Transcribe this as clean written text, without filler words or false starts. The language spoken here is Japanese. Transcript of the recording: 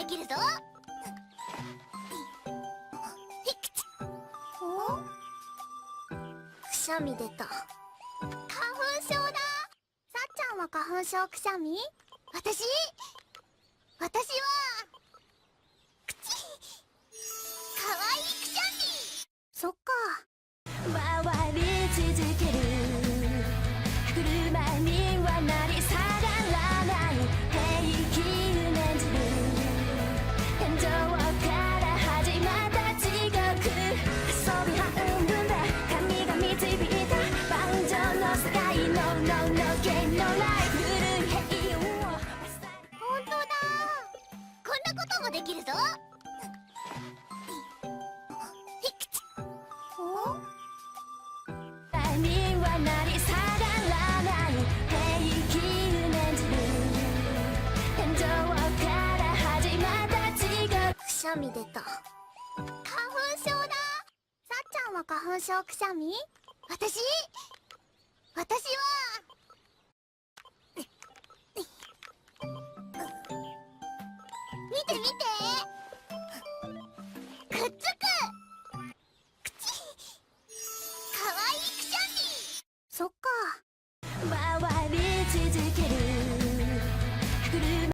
できるぞ。くしゃみ出た。花粉症だ。さっちゃんは花粉症くしゃみ？私はくわいいくしゃみ。そっか。回り続ける車にはなり下がらない平気を念じる天井から始まった地獄遊び半分で神が導いた万丈の世界の No No Game No Life 古い平穏をほんとだ。こんなこともできるぞ。にはなり下がらない平気を念じる天井から始まった地獄くしゃみ出た。花粉症だ。さっちゃんは花粉症くしゃみ？私